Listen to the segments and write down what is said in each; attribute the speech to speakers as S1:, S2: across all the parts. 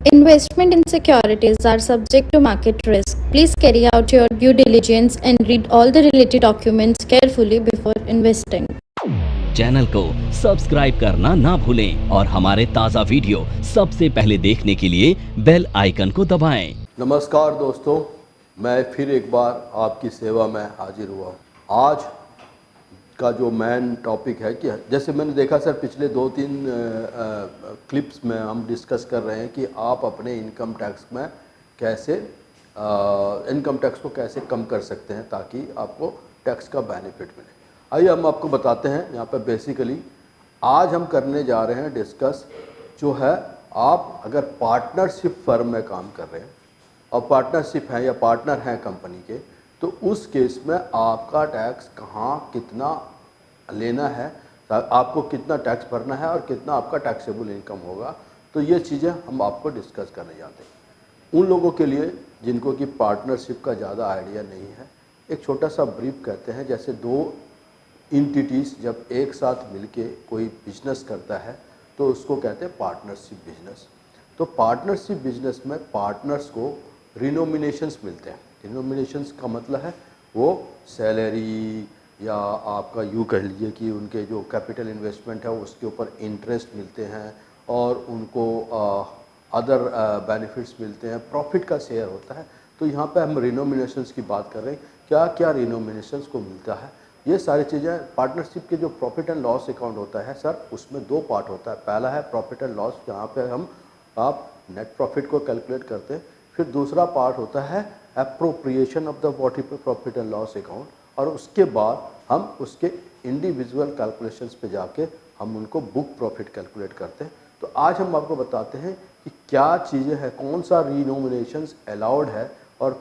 S1: Investment in securities are subject to market risk. Please carry out your due diligence and read all the related documents carefully before investing.
S2: Channel को subscribe करना ना भूलें और हमारे ताज़ा video सबसे पहले देखने के लिए बेल आइकन को दबाएं।
S3: नमस्कार दोस्तों, मैं फिर एक बार आपकी सेवा में हाजिर हुआ। आज का जो मेन टॉपिक है कि जैसे मैंने देखा सर पिछले 2-3 क्लिप्स में हम डिस्कस कर रहे हैं कि आप अपने इनकम टैक्स में कैसे इनकम टैक्स को कैसे कम कर सकते हैं ताकि आपको टैक्स का बेनिफिट मिले। आइए हम आपको बताते हैं। यहाँ पर बेसिकली आज हम करने जा रहे हैं डिस्कस जो है, आप अगर पार्टनरशिप फर्म में काम कर रहे हैं और पार्टनरशिप है या पार्टनर हैं कंपनी के, तो उस केस में आपका टैक्स कहाँ कितना लेना है, आपको कितना टैक्स भरना है और कितना आपका टैक्सेबल इनकम होगा। तो ये चीज़ें हम आपको डिस्कस करने जाते हैं। उन लोगों के लिए जिनको कि पार्टनरशिप का ज़्यादा आइडिया नहीं है, एक छोटा सा ब्रीफ कहते हैं। जैसे 2 एंटिटीज़ जब एक साथ मिलके कोई बिजनेस करता है तो उसको कहते हैं पार्टनरशिप बिजनेस। तो पार्टनरशिप बिजनेस में पार्टनर्स को रिनोमिनेशंस मिलते हैं। रिनोमिनेशंस का मतलब है वो सैलरी या आपका यूँ कह लीजिए कि उनके जो कैपिटल इन्वेस्टमेंट है उसके ऊपर इंटरेस्ट मिलते हैं और उनको अदर बेनिफिट्स मिलते हैं, प्रॉफिट का शेयर होता है। तो यहाँ पे हम रिनोमिनेशंस की बात कर रहे हैं, क्या क्या रिनोमिनेशंस को मिलता है, ये सारी चीज़ें। पार्टनरशिप के जो प्रॉफिट एंड लॉस अकाउंट होता है सर, उसमें 2 पार्ट होता है। पहला है प्रॉफिट एंड लॉस, जहाँ पे आप नेट प्रॉफिट को कैलकुलेट करते हैं। फिर दूसरा पार्ट होता है appropriation of the profit and loss account, और उसके बाद हम उसके इंडिविजुअल कैलकुलेशंस पे जाके हम उनको बुक प्रॉफिट कैलकुलेट करते हैं। तो आज हम आपको बताते हैं कि क्या चीज़ें हैं, कौन सा रिनोमिनेशंस अलाउड है और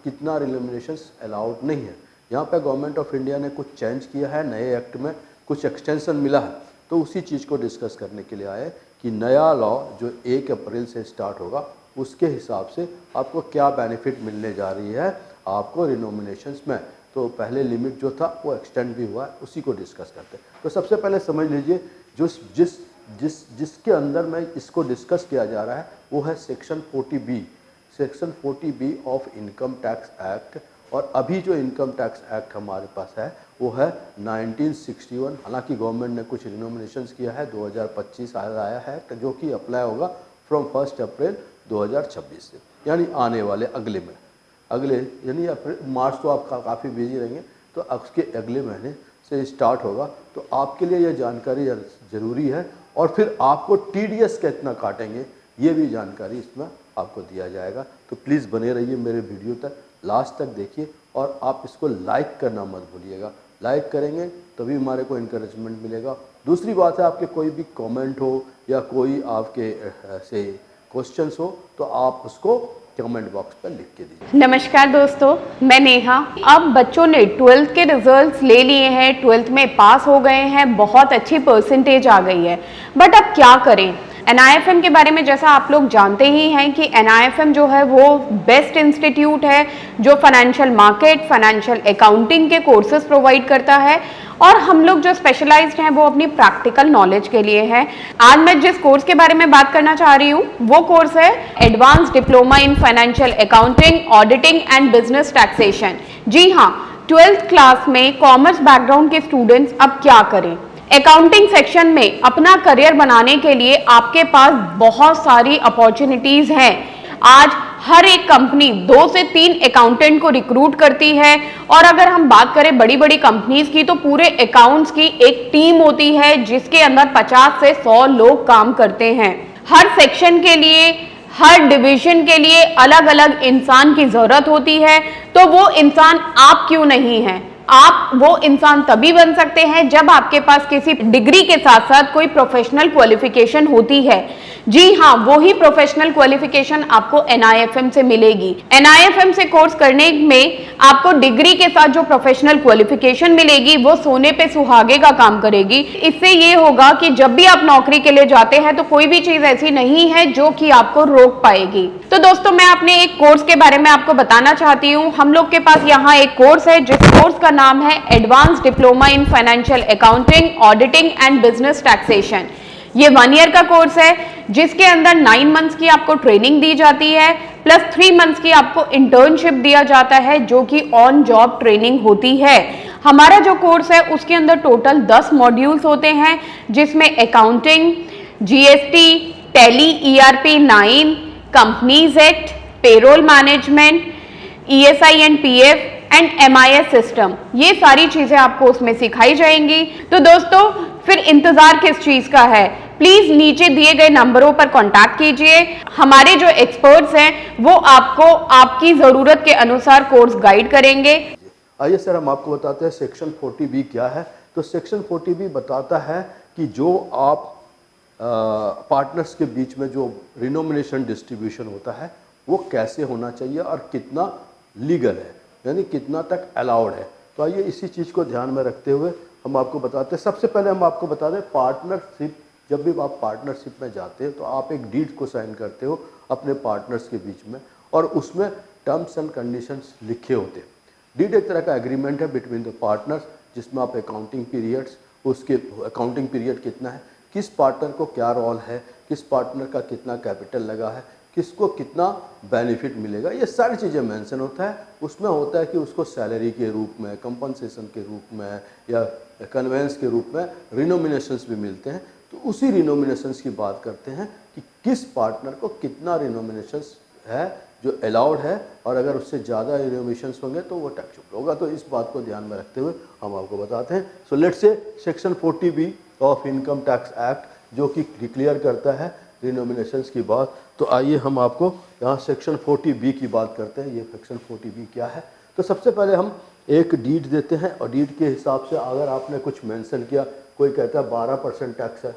S3: कितना रिनोमिनेशंस अलाउड नहीं है। यहाँ पे गवर्नमेंट ऑफ इंडिया ने कुछ चेंज किया है, नए एक्ट में कुछ एक्सटेंशन मिला है, तो उसी चीज़ को डिस्कस करने के लिए आए कि नया लॉ जो 1 अप्रैल से स्टार्ट होगा उसके हिसाब से आपको क्या बेनिफिट मिलने जा रही है आपको रिनोमिनेशंस में। तो पहले लिमिट जो था वो एक्सटेंड भी हुआ है, उसी को डिस्कस करते हैं। तो सबसे पहले समझ लीजिए जिसके अंदर में इसको डिस्कस किया जा रहा है वो है section 40B। Section 40B of income tax act. और अभी जो इनकम टैक्स एक्ट हमारे पास है वो है 1961। हालांकि गवर्नमेंट ने कुछ रिनोमिनेशंस किया है, 2025 आया है जो कि अप्लाई होगा फ्रॉम 1 अप्रैल 2026 से, यानी आने वाले अगले यानी अप्रैल मार्च तो आप काफ़ी बिजी रहेंगे, तो उसके अगले महीने से स्टार्ट होगा। तो आपके लिए यह जानकारी ज़रूरी है। और फिर आपको TDS कितना काटेंगे ये भी जानकारी इसमें आपको दिया जाएगा। तो प्लीज़ बने रहिए मेरे वीडियो तक, लास्ट तक देखिए और आप इसको लाइक करना मत भूलिएगा। लाइक करेंगे तभी हमारे को इनकरेजमेंट मिलेगा। दूसरी बात है, आपके कोई भी कमेंट हो या कोई आपके से क्वेश्चंस हो तो आप उसको कमेंट बॉक्स पर लिख के दीजिए।
S4: नमस्कार दोस्तों, मैं नेहा। अब बच्चों ने 12th के रिजल्ट्स ले लिए हैं, 12th में पास हो गए हैं, बहुत अच्छी परसेंटेज आ गई है, बट अब क्या करें। NIFM के बारे में जैसा आप लोग जानते ही हैं कि NIFM जो है वो बेस्ट इंस्टीट्यूट है जो फाइनेंशियल मार्केट, फाइनेंशियल अकाउंटिंग के कोर्सेज प्रोवाइड करता है, और हम लोग जो स्पेशलाइज्ड हैं वो अपनी प्रैक्टिकल नॉलेज के लिए है। आज मैं जिस कोर्स के बारे में बात करना चाह रही हूँ वो कोर्स है advance diploma in financial accounting, auditing and business taxation. जी हाँ, 12th क्लास में कॉमर्स बैकग्राउंड के स्टूडेंट्स अब क्या करें। अकाउंटिंग सेक्शन में अपना करियर बनाने के लिए आपके पास बहुत सारी अपॉर्चुनिटीज हैं। आज हर एक कंपनी 2 से 3 अकाउंटेंट को रिक्रूट करती है, और अगर हम बात करें बड़ी बड़ी कंपनीज की तो पूरे अकाउंट्स की एक टीम होती है जिसके अंदर 50 से 100 लोग काम करते हैं। हर सेक्शन के लिए, हर डिवीजन के लिए अलग अलग इंसान की जरूरत होती है। तो वो इंसान आप क्यों नहीं है। आप वो इंसान तभी बन सकते हैं जब आपके पास किसी डिग्री के साथ साथ कोई प्रोफेशनल क्वालिफिकेशन होती है। जी हाँ, वो ही प्रोफेशनल क्वालिफिकेशन आपको NIFM से मिलेगी। NIFM से कोर्स करने में आपको डिग्री के साथ जो प्रोफेशनल क्वालिफिकेशन मिलेगी वो सोने पे सुहागे का काम करेगी। इससे ये होगा कि जब भी आप नौकरी के लिए जाते हैं तो कोई भी चीज ऐसी नहीं है जो कि आपको रोक पाएगी। तो दोस्तों, मैं अपने एक कोर्स के बारे में आपको बताना चाहती हूँ। हम लोग के पास यहाँ एक कोर्स है जिस कोर्स का नाम है advance diploma in financial accounting, auditing and business taxation. ये 1 ईयर का कोर्स है जिसके अंदर 9 मंथ्स की आपको ट्रेनिंग दी जाती है प्लस 3 मंथ्स की आपको इंटर्नशिप दिया जाता है जो कि ऑन जॉब ट्रेनिंग होती है। हमारा जो कोर्स है उसके अंदर टोटल 10 मॉड्यूल्स होते हैं जिसमें accounting, GST, tally, ERP 9, companies act, payroll management, ESI and PF and MIS system, ये सारी चीजें आपको उसमें सिखाई जाएंगी। तो दोस्तों फिर इंतजार किस चीज का है, प्लीज नीचे दिए गए नंबरों पर कांटेक्ट कीजिए। हमारे जो एक्सपर्ट्स हैं वो आपको आपकी जरूरत के अनुसार कोर्स गाइड करेंगे।
S3: आइए सर हम आपको बताते हैं सेक्शन 40B क्या है। तो सेक्शन 40B बताता है कि जो आप पार्टनर्स के बीच में जो रिनोमिनेशन डिस्ट्रीब्यूशन होता है वो कैसे होना चाहिए और कितना लीगल है, यानी कितना तक अलाउड है। तो आइए इसी चीज़ को ध्यान में रखते हुए हम आपको बताते हैं। सबसे पहले हम आपको बता दें, पार्टनरशिप, जब भी आप पार्टनरशिप में जाते हैं तो आप एक डीड को साइन करते हो अपने पार्टनर्स के बीच में और उसमें टर्म्स एंड कंडीशंस लिखे होते हैं। डीड एक तरह का एग्रीमेंट है बिटवीन द पार्टनर्स जिसमें आप अकाउंटिंग पीरियड्स, उसके अकाउंटिंग पीरियड कितना है, किस पार्टनर को क्या रोल है, किस पार्टनर का कितना कैपिटल लगा है, किसको कितना बेनिफिट मिलेगा, ये सारी चीज़ें मेंशन होता है। उसमें होता है कि उसको सैलरी के रूप में, कंपनसेशन के रूप में या कन्वेंस के रूप में रिनोमिनेशंस भी मिलते हैं। तो उसी रिनोमिनेशंस की बात करते हैं कि किस पार्टनर को कितना रिनोमिनेशंस है जो अलाउड है, और अगर उससे ज़्यादा रिनोमिनेशंस होंगे तो वो टैक्सेबल होगा। तो इस बात को ध्यान में रखते हुए हम आपको बताते हैं। So let's say section 40B of income tax act जो कि डिक्लेयर करता है रिनोमिनेशंस की बात। तो आइए हम आपको यहाँ सेक्शन 40B की बात करते हैं। ये सेक्शन 40B क्या है। तो सबसे पहले हम एक डीड देते हैं और डीड के हिसाब से अगर आपने कुछ मेंशन किया, कोई कहता है 12% टैक्स है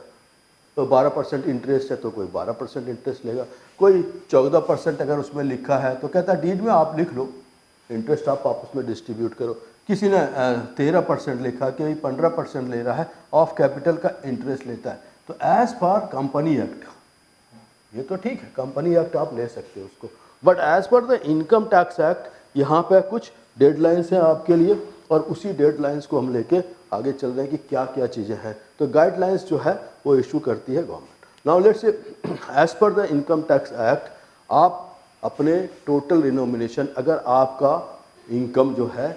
S3: तो 12% इंटरेस्ट है तो कोई 12% इंटरेस्ट लेगा, कोई 14% अगर उसमें लिखा है तो कहता है डीड में आप लिख लो, इंटरेस्ट आप आपस में डिस्ट्रीब्यूट करो। किसी ने 13% लिखा कि 15% ले रहा है, ऑफ कैपिटल का इंटरेस्ट लेता है। तो एज पर कंपनी एक्ट, ये तो ठीक है, कंपनी एक्ट आप ले सकते हो उसको, but as per the income tax act यहाँ पे कुछ डेडलाइंस हैं आपके लिए और उसी डेडलाइंस को हम लेके आगे चल रहे हैं कि क्या क्या चीज़ें हैं। तो गाइडलाइंस जो है वो इशू करती है government. Now let's say as per the income tax act आप अपने टोटल रिनोमिनेशन, अगर आपका इनकम जो है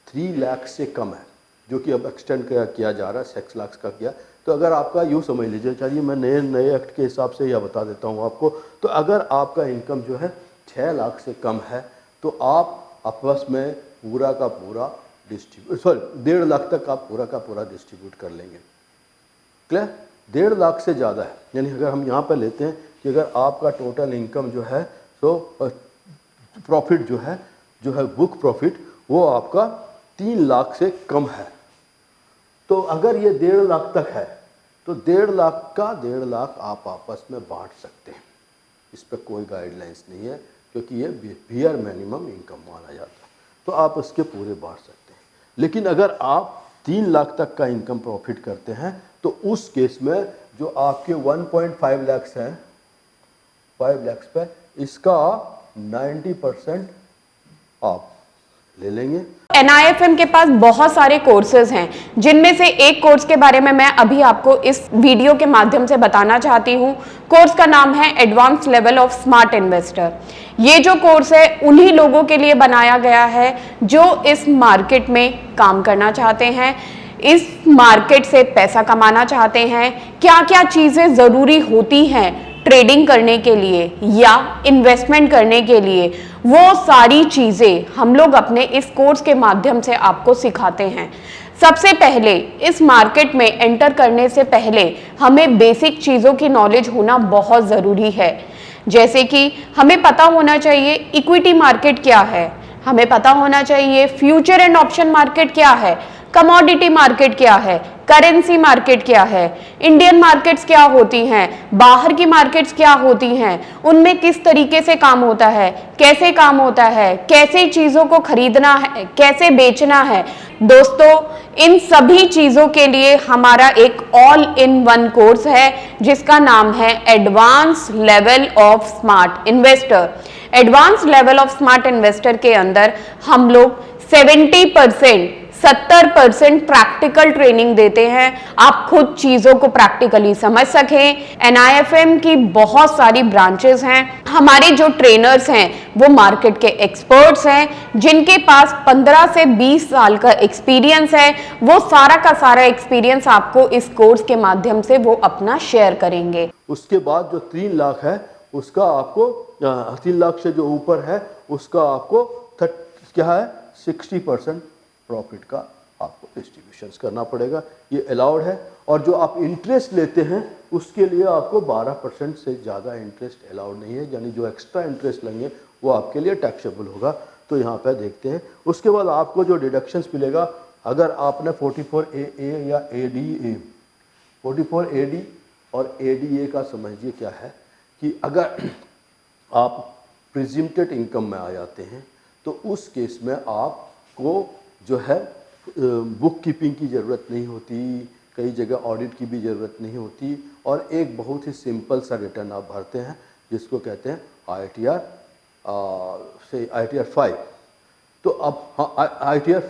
S3: 3 लाख से कम है, जो कि अब एक्सटेंड किया जा रहा है 6 लाख का किया, तो अगर आपका यूँ समझ लीजिए, चलिए मैं नए एक्ट के हिसाब से यह बता देता हूँ आपको। तो अगर आपका इनकम जो है 6 लाख से कम है तो आप आपस में पूरा का पूरा डिस्ट्रीब्यूट, सॉरी 1.5 लाख तक आप पूरा का पूरा डिस्ट्रीब्यूट कर लेंगे। क्लियर? 1.5 लाख से ज़्यादा है, यानी अगर हम यहाँ पर लेते हैं कि अगर आपका टोटल इनकम जो है तो प्रॉफिट जो है बुक प्रॉफिट वो आपका 3 लाख से कम है, तो अगर ये 1.5 लाख तक है तो 1.5 लाख का 1.5 लाख आप आपस में बांट सकते हैं। इस पर कोई गाइडलाइंस नहीं है क्योंकि ये बियर मिनिमम इनकम माना जाता है, तो आप इसके पूरे बांट सकते हैं। लेकिन अगर आप 3 लाख तक का इनकम प्रॉफिट करते हैं तो उस केस में जो आपके 1.5 लाख हैं, 5 लाख पे इसका 90% आप ले लेंगे।
S4: NIFM के पास बहुत सारे कोर्सेज हैं जिनमें से एक कोर्स के बारे में मैं अभी आपको इस वीडियो के माध्यम से बताना चाहती हूँ। कोर्स का नाम है advance level of smart investor. ये जो कोर्स है उन्हीं लोगों के लिए बनाया गया है जो इस मार्केट में काम करना चाहते हैं, इस मार्केट से पैसा कमाना चाहते हैं। क्या क्या चीज़ें ज़रूरी होती हैं ट्रेडिंग करने के लिए या इन्वेस्टमेंट करने के लिए, वो सारी चीज़ें हम लोग अपने इस कोर्स के माध्यम से आपको सिखाते हैं। सबसे पहले इस मार्केट में एंटर करने से पहले हमें बेसिक चीज़ों की नॉलेज होना बहुत ज़रूरी है। जैसे कि हमें पता होना चाहिए इक्विटी मार्केट क्या है, हमें पता होना चाहिए फ्यूचर एंड ऑप्शन मार्केट क्या है, कमोडिटी मार्केट क्या है, करेंसी मार्केट क्या है, इंडियन मार्केट्स क्या होती हैं, बाहर की मार्केट्स क्या होती हैं, उनमें किस तरीके से काम होता है, कैसे काम होता है, कैसे चीज़ों को खरीदना है, कैसे बेचना है। दोस्तों इन सभी चीज़ों के लिए हमारा एक ऑल इन वन कोर्स है जिसका नाम है advance level of smart investor. Advance level of smart investor के अंदर हम लोग 70% 70% प्रैक्टिकल ट्रेनिंग देते हैं, आप खुद चीजों को प्रैक्टिकली समझ सकें। NIFM की बहुत सारी ब्रांचेस हैं। हमारे जो ट्रेनर्स हैं वो मार्केट के एक्सपर्ट्स हैं, जिनके पास 15 से 20 साल का एक्सपीरियंस है। वो सारा का सारा एक्सपीरियंस आपको इस कोर्स के माध्यम से वो अपना शेयर करेंगे।
S3: उसके बाद जो 3 लाख है उसका आपको 3 लाख से जो ऊपर है उसका आपको क्या है 60% प्रॉफिट का आपको डिस्ट्रीब्यूशन करना पड़ेगा। ये अलाउड है। और जो आप इंटरेस्ट लेते हैं उसके लिए आपको 12% से ज़्यादा इंटरेस्ट अलाउड नहीं है, यानी जो एक्स्ट्रा इंटरेस्ट लेंगे वो आपके लिए टैक्सेबल होगा। तो यहाँ पे देखते हैं। उसके बाद आपको जो डिडक्शंस मिलेगा, अगर आपने 44AA या ADA 44AD और ADA का समझिए क्या है कि अगर आप प्रिजिम्प्टेड इनकम में आ जाते हैं तो उस केस में आपको जो है बुक कीपिंग की ज़रूरत नहीं होती, कई जगह ऑडिट की भी ज़रूरत नहीं होती, और एक बहुत ही सिंपल सा रिटर्न आप भरते हैं जिसको कहते हैं ITR 5। तो अब हाँ ITR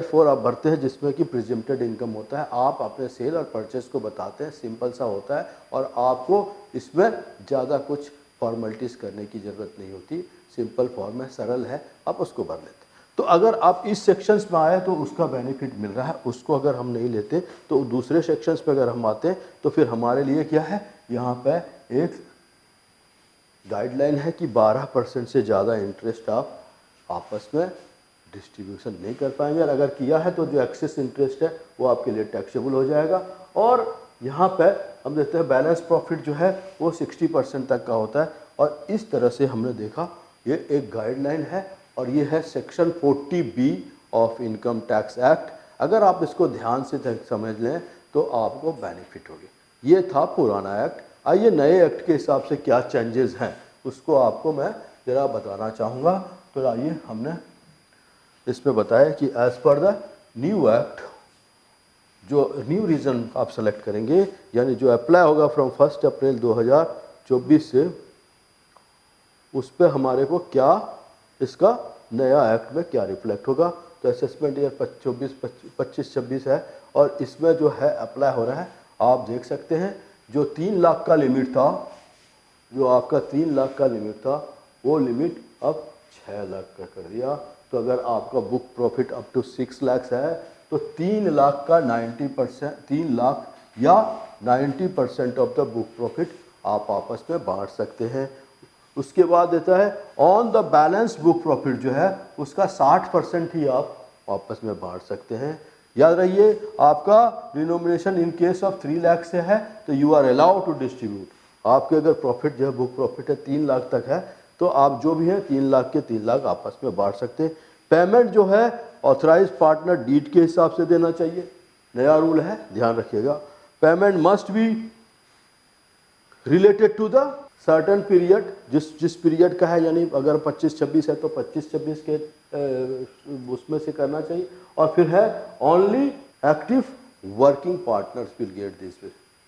S3: 4 आप भरते हैं जिसमें कि प्रिजिम्प्टेड इनकम होता है। आप अपने सेल और परचेस को बताते हैं, सिंपल सा होता है और आपको इसमें ज़्यादा कुछ फॉर्मेलिटीज़ करने की ज़रूरत नहीं होती। सिंपल फॉर्म है, सरल है, आप उसको भर लेते हैं। तो अगर आप इस सेक्शंस में आए तो उसका बेनिफिट मिल रहा है, उसको अगर हम नहीं लेते तो दूसरे सेक्शंस पे अगर हम आते हैं तो फिर हमारे लिए क्या है, यहाँ पे एक गाइडलाइन है कि 12% से ज़्यादा इंटरेस्ट आप आपस में डिस्ट्रीब्यूशन नहीं कर पाएंगे, और अगर किया है तो जो एक्सेस इंटरेस्ट है वो आपके लिए टैक्सेबल हो जाएगा। और यहाँ पे हम देखते हैं बैलेंस प्रॉफिट जो है वो 60% तक का होता है। और इस तरह से हमने देखा ये एक गाइडलाइन है और ये है section 40B of income tax act. अगर आप इसको ध्यान से समझ लें तो आपको बेनिफिट होगी। ये था पुराना एक्ट। आइए नए एक्ट के हिसाब से क्या चेंजेस हैं उसको आपको मैं ज़रा बताना चाहूँगा। तो आइए, हमने इसमें बताया कि as per the new act, जो न्यू रीजन आप सेलेक्ट करेंगे यानी जो अप्लाई होगा फ्रॉम 1 अप्रैल 2024 से, उस पर हमारे को क्या इसका नया एक्ट में क्या रिफ्लेक्ट होगा। तो असेसमेंट ईयर 25-26 है और इसमें जो है अप्लाई हो रहा है, आप देख सकते हैं जो 3 लाख का लिमिट था, जो आपका 3 लाख का लिमिट था वो लिमिट अब 6 लाख का कर दिया। तो अगर आपका book profit up to 6 lakh है तो 3 लाख का 90%, 3 लाख या 90% ऑफ द बुक प्रॉफिट आप आपस में बांट सकते हैं। उसके बाद देता है on the balance book profit जो है उसका 60% ही आप आपस में बांट सकते हैं। याद रहिए आपका denomination in case of 3 lakh से है तो you are allowed to distribute. आपके अगर प्रॉफिट जो है बुक प्रॉफिट है 3 लाख तक है तो आप जो भी है 3 लाख के 3 लाख आपस में बांट सकते हैं। पेमेंट जो है ऑथराइज पार्टनर डीड के हिसाब से देना चाहिए, नया रूल है, ध्यान रखिएगा। Payment must be related to the certain period, जिस पीरियड का है, यानी अगर 25-26 है तो 25-26 के उसमें से करना चाहिए। और फिर है only active working partners will get this.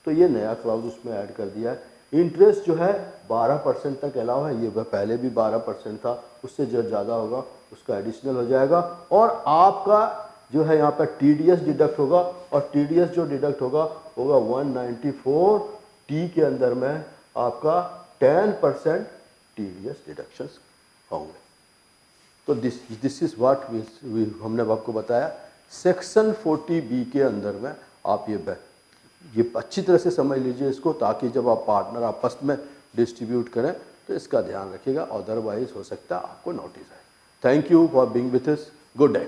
S3: तो ये नया क्लाउज उसमें ऐड कर दिया है। इंटरेस्ट जो है 12% तक अलाउ है, ये पहले भी 12% था, उससे जो ज़्यादा होगा उसका एडिशनल हो जाएगा। और आपका जो है यहाँ पर TDS डिडक्ट होगा और TDS जो डिडक्ट होगा 194T के अंदर में आपका 10% TDS डिडक्शंस होंगे। तो दिस इज व्हाट हमने आपको बताया। सेक्शन 40B के अंदर में आप ये अच्छी तरह से समझ लीजिए इसको, ताकि जब आप पार्टनर आपस में डिस्ट्रीब्यूट करें तो इसका ध्यान रखिएगा, अदरवाइज हो सकता है आपको नोटिस आए। Thank you for being with us. Good day.